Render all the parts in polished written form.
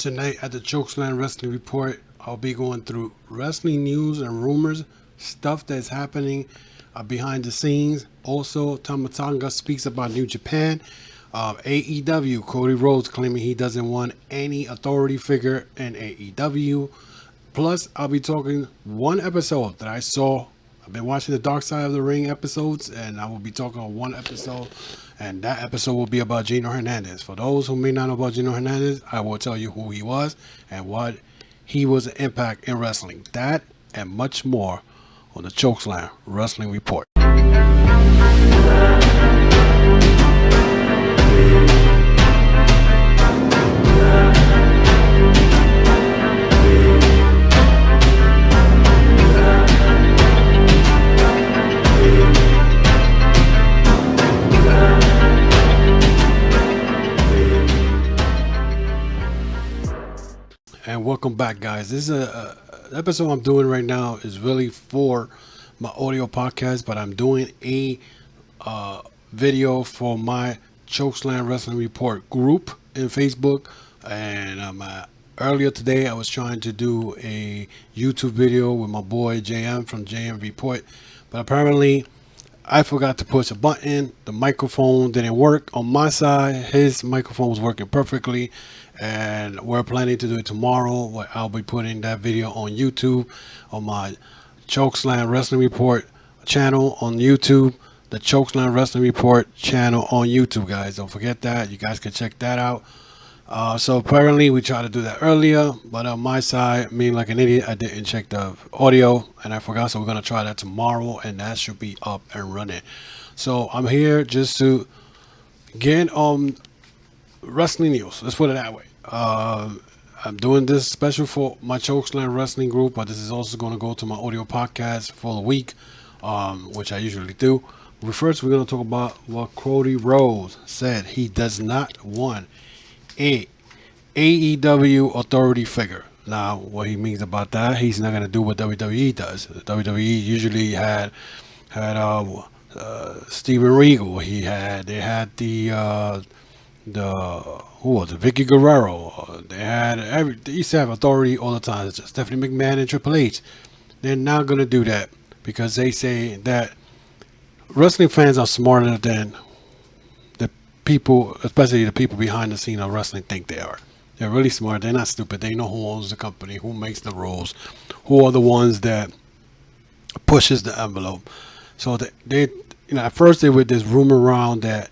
Tonight at the Chokeslam Wrestling Report, I'll be going through wrestling news and rumors, stuff that's happening behind the scenes. Also, Tamatanga speaks about New Japan. AEW, Cody Rhodes claiming he doesn't want any authority figure in AEW. Plus, I'll be talking one episode that I saw. I've been watching the Dark Side of the Ring episodes, and I will be talking on one episode, and that episode will be about Gino Hernandez. For those who may not know about Gino Hernandez, I will tell you who he was and what he was an impact in wrestling. That and much more on the Chokeslam Wrestling Report. And welcome back, guys. This is a episode I'm doing right now is really for my audio podcast, but I'm doing a video for my Chokeslam Wrestling Report group in Facebook. And earlier today, I was trying to do a YouTube video with my boy JM from JM Report, but apparently I forgot to push a button. The microphone didn't work on my side. His microphone was working perfectly, and we're planning to do it tomorrow. Where I'll be putting that video on YouTube on my Chokeslam Wrestling Report channel on YouTube. The Chokeslam Wrestling Report channel on YouTube, guys. Don't forget that. You guys can check that out. So apparently we tried to do that earlier, but on my side, me like an idiot, I didn't check the audio and I forgot. So we're gonna try that tomorrow, and that should be up and running. So I'm here just to get wrestling news. Let's put it that way. I'm doing this special for my Chokeslam Wrestling group, but this is also going to go to my audio podcast for the week, which I usually do. But first, we're going to talk about what Cody Rhodes said. He does not want a AEW authority figure. Now, what he means about that, he's not going to do what WWE does. WWE usually had Steven Regal. They had the who was it? Vicky Guerrero. They used to have authority all the time. It's Stephanie McMahon and Triple H. They're not gonna do that because they say that wrestling fans are smarter than the people, especially the people behind the scene of wrestling, think they are. They're really smart. They're not stupid. They know who owns the company, who makes the rules, who are the ones that pushes the envelope. So they at first they were this rumor around that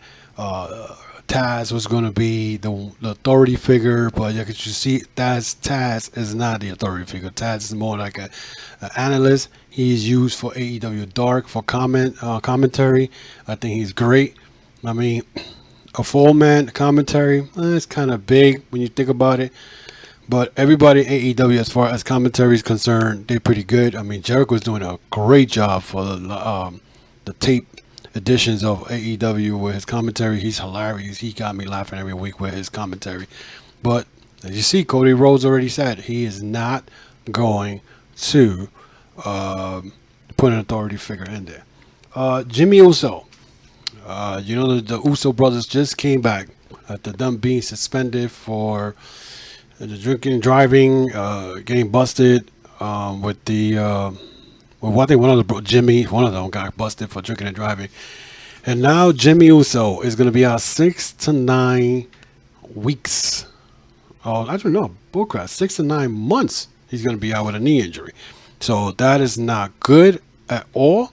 Taz was going to be the authority figure, but you see Taz is not the authority figure. Taz is more like an analyst. He's used for AEW Dark for commentary. I think he's great. I mean, a full man commentary, it's kind of big when you think about it. But everybody at AEW, as far as commentary is concerned, they're pretty good. I mean, Jericho's doing a great job for the tape editions of AEW with his commentary. He's hilarious. He got me laughing every week with his commentary. But as you see, Cody Rhodes already said he is not going to put an authority figure in there. Jimmy Uso. The Uso brothers just came back after them being suspended for the drinking and driving, getting busted with the well, I think one of them got busted for drinking and driving. And now Jimmy Uso is going to be out 6 to 9 weeks. Oh, I don't know. Bullcrap. 6 to 9 months he's going to be out with a knee injury. So that is not good at all.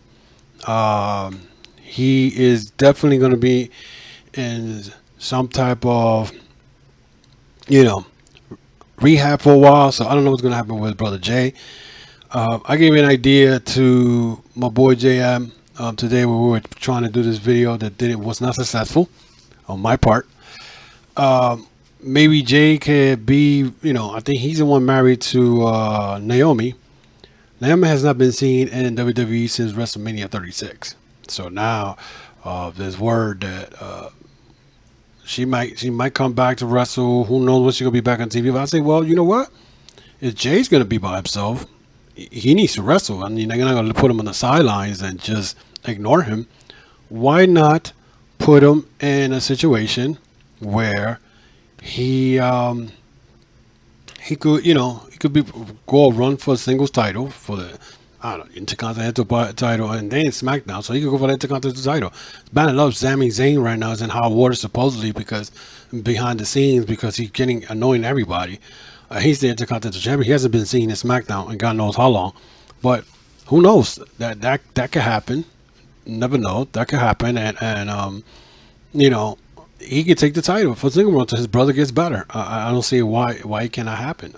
He is definitely going to be in some type of, rehab for a while. So I don't know what's going to happen with Brother Jay. I gave an idea to my boy JM today when we were trying to do this video was not successful on my part. Maybe Jay could be, I think he's the one married to Naomi. Naomi has not been seen in WWE since WrestleMania 36. So now there's word that she might come back to wrestle. Who knows when she's going to be back on TV. But I say, well, you know what? If Jay's going to be by himself, he needs to wrestle. I mean, they're not going to put him on the sidelines and just ignore him. Why not put him in a situation where he he could, he could be go run for a singles title for the, I don't know, Intercontinental title, and then SmackDown, so he could go for the Intercontinental title. Banner loves Sami Zayn right now is in hot water supposedly because behind the scenes because he's getting annoying everybody. He's the Intercontinental champion. He hasn't been seen in SmackDown in God knows how long, but who knows that could happen. Never know that could happen, and you know, he could take the title for single run until his brother gets better. I don't see why it cannot happen.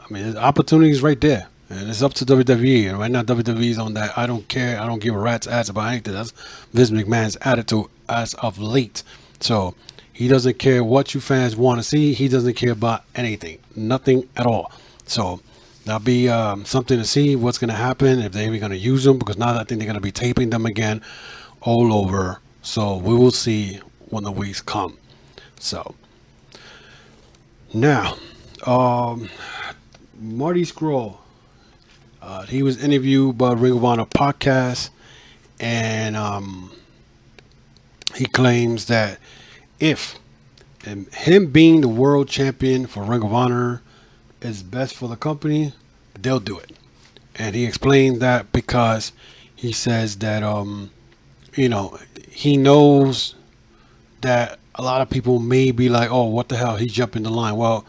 There's opportunities right there, and it's up to WWE. And right now, WWE's on that. I don't care. I don't give a rat's ass about anything. That's Vince McMahon's attitude as of late. So he doesn't care what you fans want to see. He doesn't care about anything, nothing at all. So that'll be something to see what's going to happen if they're even going to use them, because now I think they're going to be taping them again all over. So we will see when the weeks come. So now, Marty Scurll, he was interviewed by Ring of Honor podcast, and he claims that if him being the world champion for Ring of Honor is best for the company, they'll do it. And he explained that because he says that he knows that a lot of people may be like, oh, what the hell, he jumped in the line. Well,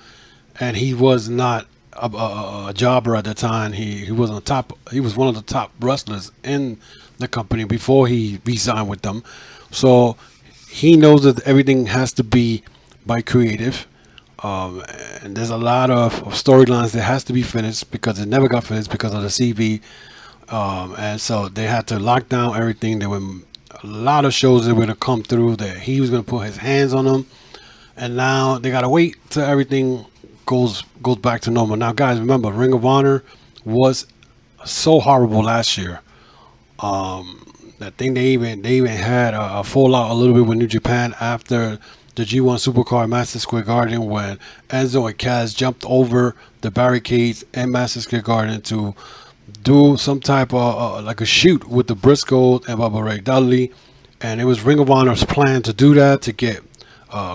and he was not a jobber at the time. He was on top. He was one of the top wrestlers in the company before he resigned with them. So he knows that everything has to be by creative. And there's a lot of storylines that has to be finished because it never got finished because of the CV. And so they had to lock down everything. There were a lot of shows that were going to come through that he was going to put his hands on them. And now they got to wait till everything goes back to normal. Now, guys, remember, Ring of Honor was so horrible last year. I think they even had a fallout a little bit with New Japan after the G1 Supercard Madison Square Garden when Enzo and Kaz jumped over the barricades in Madison Square Garden to do some type of like a shoot with the Briscoes and Bubba Ray Dudley. And it was Ring of Honor's plan to do that to get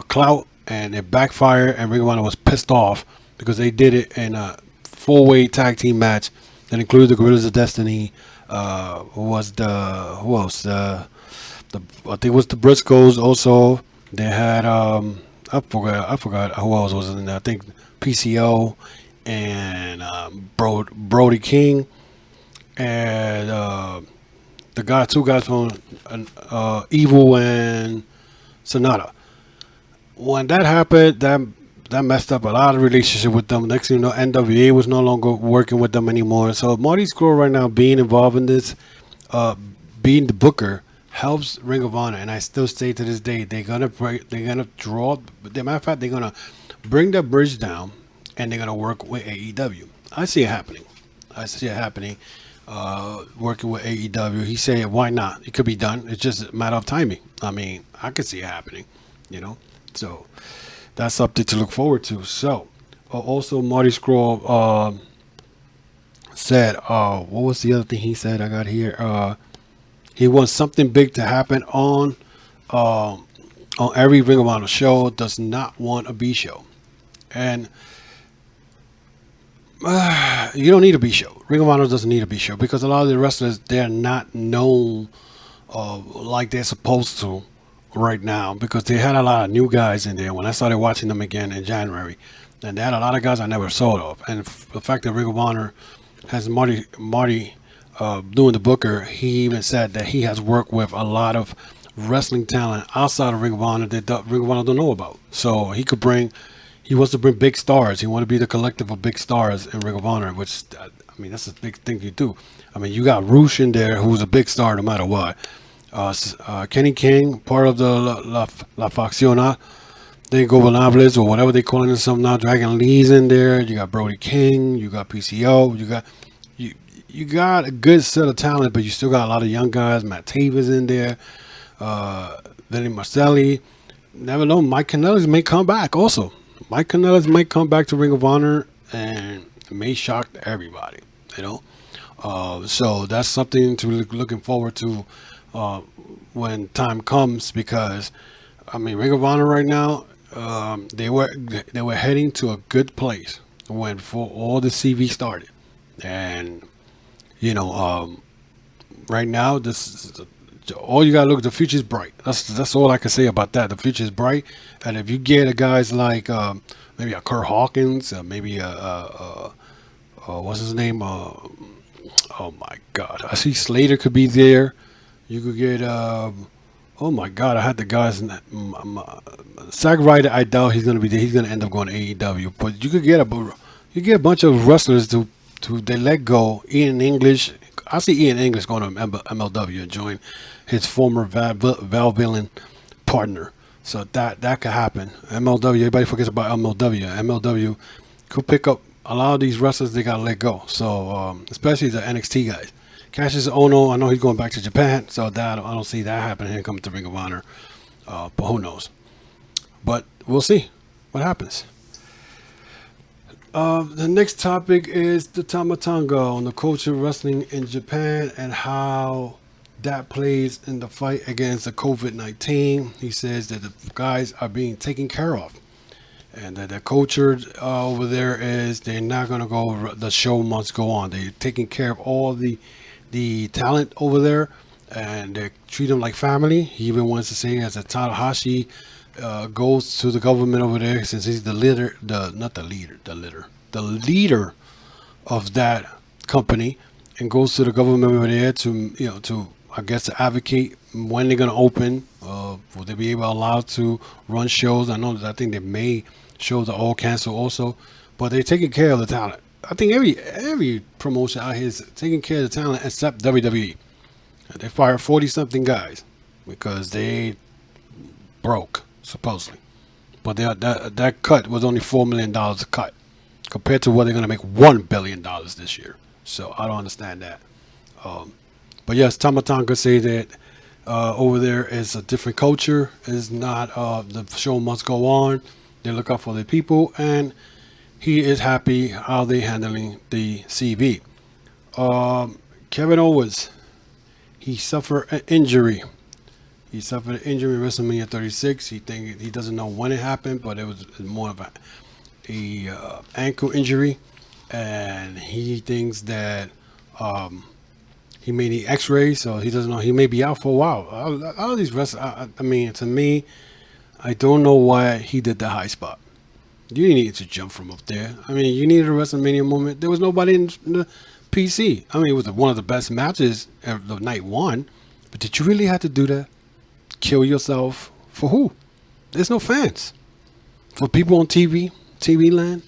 clout, and it backfired, and Ring of Honor was pissed off because they did it in a four-way tag team match that included the Guerrillas of Destiny. Who else? I think it was the Briscoes also. They had I forgot who else was in there. I think PCO and Brody King and two guys from Evil and Sonata. When that happened, that messed up a lot of relationship with them. Next thing you know, NWA was no longer working with them anymore. So Marty Scurll right now being involved in this, being the booker, helps Ring of Honor. And I still say to this day, they're gonna draw. As a matter of fact, they're gonna bring that bridge down, and they're gonna work with AEW. I see it happening. Working with AEW. He said, why not? It could be done. It's just a matter of timing. I mean, I could see it happening, So that's something to look forward to. So also Marty Scurll said, what was the other thing he said I got here? He wants something big to happen on every Ring of Honor show. Does not want a B show. And you don't need a B show. Ring of Honor doesn't need a B show because a lot of the wrestlers, they're not known like they're supposed to right now, because they had a lot of new guys in there when I started watching them again in January, and they had a lot of guys I never saw of. And the fact that Ring of Honor has Marty doing the booker, he even said that he has worked with a lot of wrestling talent outside of Ring of Honor that Ring of Honor don't know about. So he wants to bring big stars. He wants to be the collective of big stars in Ring of Honor, which, I mean, that's a big thing you do. I mean, you got Roosh in there, who's a big star no matter what. Kenny King, part of the La Facciona, they Gobernables or whatever they calling themselves now. Dragon Lee's in there. You got Brody King. You got PCO. You got a good set of talent, but you still got a lot of young guys. Matt Tavis in there. Vinny Marcelli. Never know. Mike Kanellis may come back also. Mike Kanellis might come back to Ring of Honor and may shock everybody. So that's something to looking forward to when time comes, because I mean, Ring of Honor right now, they were heading to a good place when before all the CV started, and you know, right now all you gotta look. The future's bright. That's all I can say about that. The future is bright, and if you get a guys like maybe a Kurt Hawkins, maybe what's his name? Oh my God, I see Slater could be there. You could get oh my God, I had the guys. Zack Ryder, I doubt he's gonna be there. He's gonna end up going to AEW. But you get a bunch of wrestlers to they let go. Ian English, I see Ian English going to MLW and join his former Val Villain partner. So that could happen. MLW, everybody forgets about MLW. MLW could pick up a lot of these wrestlers they gotta let go. So especially the NXT guys. Cassius Ono, I know he's going back to Japan, so that I don't see that happening. Him coming to Ring of Honor, but who knows? But we'll see what happens. The next topic is the Tamatanga on the culture of wrestling in Japan and how that plays in the fight against the COVID-19. He says that the guys are being taken care of, and that the culture over there is they're not going to go. The show must go on. They're taking care of all the talent over there, and they treat them like family. He even wants to say as a Tanahashi goes to the government over there since he's the leader, the leader of that company, and goes to the government over there to I guess to advocate when they're gonna open. Will they be allowed to run shows? I think they may shows are all canceled also, but they're taking care of the talent. I think every promotion out here is taking care of the talent except WWE. They fired 40 something guys because they broke supposedly, but that cut was only $4 million a cut compared to what they're going to make $1 billion this year. So I don't understand that. But yes, Tamatanga say that over there is a different culture. Is not the show must go on. They look out for the people, and he is happy how they handling the CV. Kevin Owens, he suffered an injury. He suffered an injury in WrestleMania 36. He doesn't know when it happened, but it was more of a ankle injury, and he thinks that he may need X-rays, so he doesn't know. He may be out for a while. All these wrestlers, I mean, to me, I don't know why he did the high spot. You didn't need to jump from up there. I mean, you needed a WrestleMania moment. There was nobody in the PC. I mean, it was one of the best matches of the night one. But did you really have to do that? Kill yourself for who? There's no fans. For people on TV land.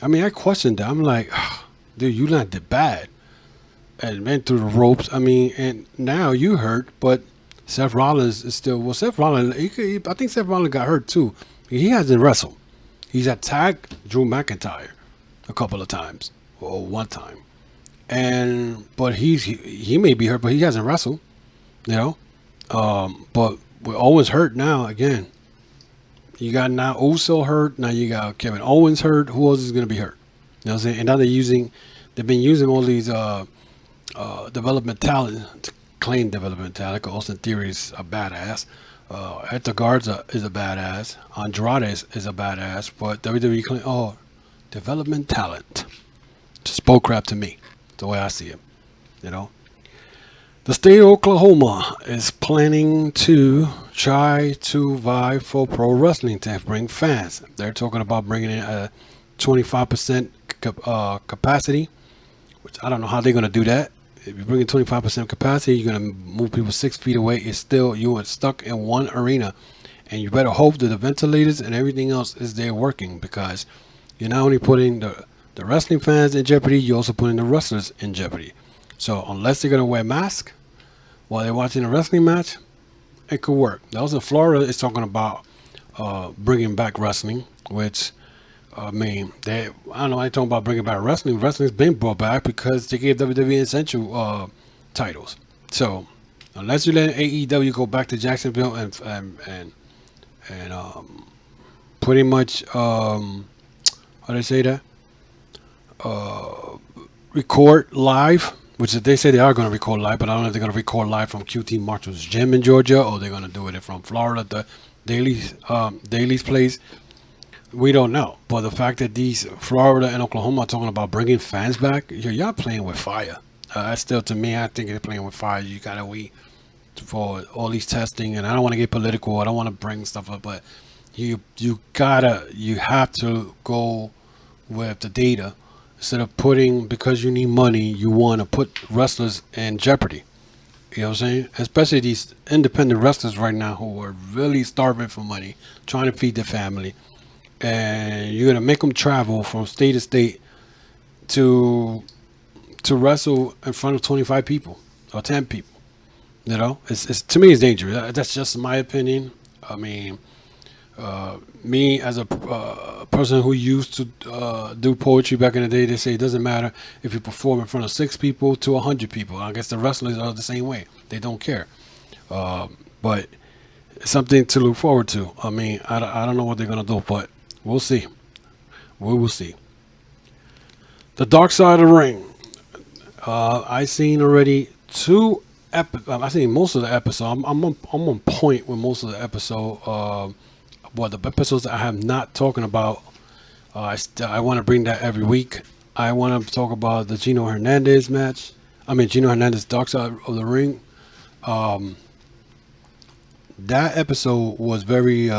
I mean, I questioned that. I'm like, dude, you not did bad and went through the ropes. I mean, and now you hurt, but Seth Rollins is still. Well, Seth Rollins, I think Seth Rollins got hurt too. He hasn't wrestled. He's attacked Drew McIntyre a couple of times, or one time, but he may be hurt, but he hasn't wrestled, you know. But we're always hurt now. Again, you got now Uso hurt. Now you got Kevin Owens hurt. Who else is going to be hurt? You know what I'm saying? And now they've been using all these development talent to claim development talent. Austin Theory is a badass. Edgar Garza is a badass. Andrade is a badass. But WWE claim, development talent. Just bull crap to me. The way I see it. You know. The state of Oklahoma is planning to try to vie for pro wrestling to bring fans. They're talking about bringing in a 25% capacity, which I don't know how they're going to do that. If you bring in 25% capacity, you're going to move people 6 feet away. It's still, you are stuck in one arena. And you better hope that the ventilators and everything else is there working, because you're not only putting the wrestling fans in jeopardy, you're also putting the wrestlers in jeopardy. So unless they're going to wear masks while they're watching a wrestling match, it could work. Also, Florida is talking about bringing back wrestling, which, I mean, I don't know why they're talking about bringing back wrestling. Wrestling's been brought back because they gave WWE Essential titles. So unless you let AEW go back to Jacksonville and pretty much, how do they say that? Record live, which they say they are going to record live, but I don't know if they're going to record live from QT Marshall's gym in Georgia, or they're going to do it from Florida. Daly's place, we don't know. But the fact that these Florida and Oklahoma are talking about bringing fans back, y'all playing with fire. That's still, to me, I think they're playing with fire. You gotta wait for all these testing, and I don't want to get political. I don't want to bring stuff up, but you have to go with the data instead of putting, because you need money, you want to put wrestlers in jeopardy. You know what I'm saying? Especially these independent wrestlers right now who are really starving for money, trying to feed their family, and you're gonna make them travel from state to state to wrestle in front of 25 people or 10 people. You know, it's to me, it's dangerous. That's just my opinion. I mean, me as a person who used to do poetry back in the day, they say it doesn't matter if you perform in front of 6 people to 100 people. I guess the wrestlers are the same way. They don't care. But it's something to look forward to. I mean, I don't know what they're gonna do, but we'll see. We will see. The Dark Side of the Ring. I seen already I seen most of the episode. I'm on point with most of the episode. Well, the episodes that I have not talking about, I want to bring that every week. I want to talk about the Gino Hernandez match. I mean, Gino Hernandez Dark Side of the Ring. That episode was very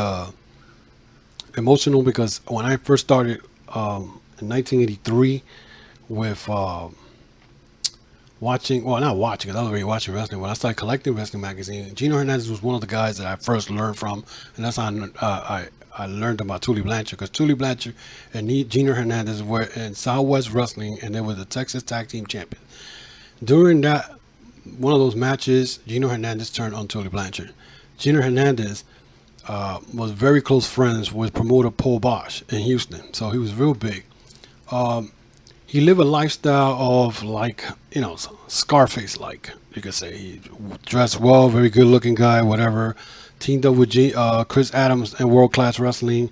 emotional because when I first started in 1983 with watching, well, not watching, 'cause I was already watching wrestling. When I started collecting wrestling magazines, Gino Hernandez was one of the guys that I first learned from, and that's how I learned about Tully Blanchard, because Tully Blanchard and Gino Hernandez were in Southwest Wrestling, and they were the Texas Tag Team Champion. During that one of those matches, Gino Hernandez turned on Tully Blanchard. Gino Hernandez was very close friends with promoter Paul Bosch in Houston, so he was real big. He lived a lifestyle of, like, Scarface, like you could say. He dressed well, very good looking guy, whatever. Teamed up with Chris Adams in World Class Wrestling.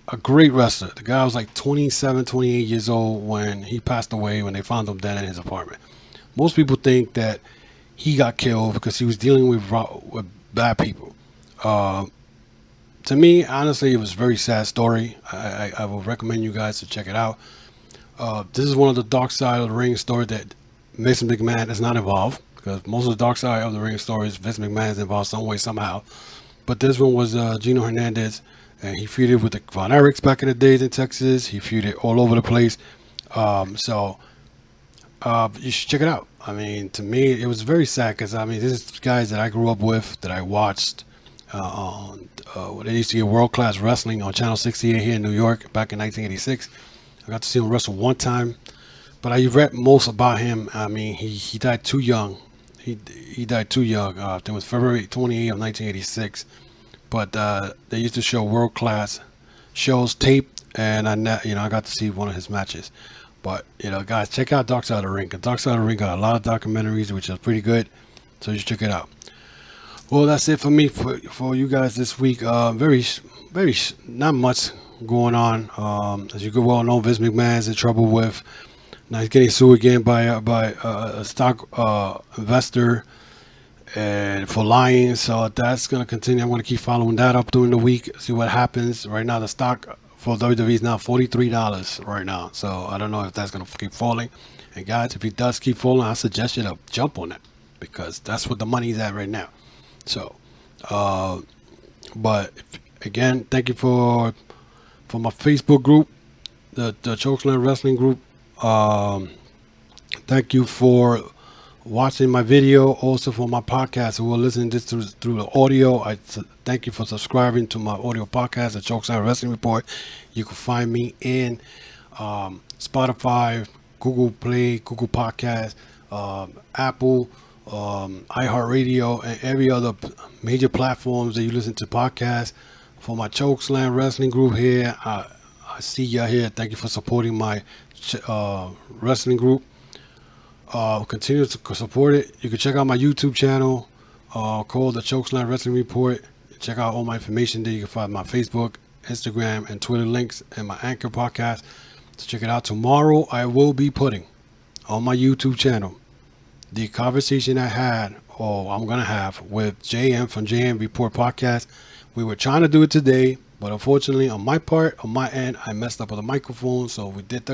A great wrestler. The guy was like 27, 28 years old when he passed away, when they found him dead in his apartment. Most people think that he got killed because he was dealing with bad people. To me, honestly, it was a very sad story. I would recommend you guys to check it out. This is one of the Dark Side of the Ring stories that Vince McMahon is not involved, because most of the Dark Side of the Ring stories, Vince McMahon is involved some way, somehow. But this one was Gino Hernandez, and he feuded with the Von Erichs back in the days in Texas. He feuded all over the place. So you should check it out. I mean, to me, it was very sad because, I mean, this is guys that I grew up with, that I watched on what they used to get World Class Wrestling on Channel 68 here in New York back in 1986. I got to see him wrestle one time, but I read most about him. I mean, he died too young. He died too young. It was February 28th of 1986. But they used to show World Class shows taped, and I got to see one of his matches. But guys, check out Dark Side of the Ring. Dark Side of the Ring got a lot of documentaries, which is pretty good. So you should check it out. Well, that's it for me for you guys this week. Very not much going on. As you could well know, Vince McMahon is in trouble with. Now he's getting sued again by a stock investor and for lying. So that's going to continue. I'm going to keep following that up during the week, see what happens. Right now, the stock for WWE is now $43 right now. So I don't know if that's going to keep falling. And guys, if it does keep falling, I suggest you to jump on it, because that's what the money's at right now. So, but again, thank you for my Facebook group, the Chokeslam Wrestling group. Thank you for watching my video, also for my podcast. Who are listening to this through the audio, I thank you for subscribing to my audio podcast, the Chokeslam Wrestling Report. You can find me in Spotify, Google Play, Google Podcast, Apple, iHeartRadio, and every other major platforms that you listen to podcasts. For my Chokeslam Wrestling group here, I see y'all here. Thank you for supporting my wrestling group. Continue to support it. You can check out my YouTube channel called the Chokeslam Wrestling Report. Check out all my information there. You can find my Facebook, Instagram, and Twitter links, and my Anchor podcast. So check it out. Tomorrow I will be putting on my YouTube channel the conversation I had, or I'm going to have, with JM from JM Report Podcast. We were trying to do it today, but unfortunately, on my end, I messed up with the microphone. So we did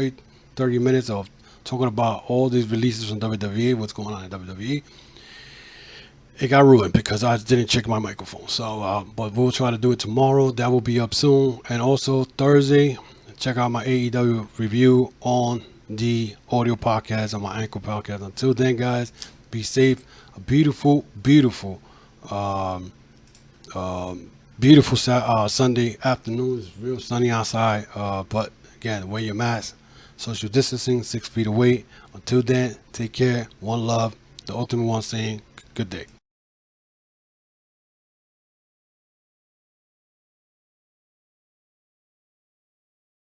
30 minutes of talking about all these releases from WWE, what's going on in WWE. It got ruined because I didn't check my microphone. So, but we'll try to do it tomorrow. That will be up soon. And also Thursday, check out my AEW review on the audio podcast on my Anchor podcast. Until then, guys, be safe. A beautiful, beautiful, beautiful Sunday afternoon. It's real sunny outside. But again, wear your mask, social distancing, 6 feet away. Until then, take care. One love. The Ultimate One saying, good day.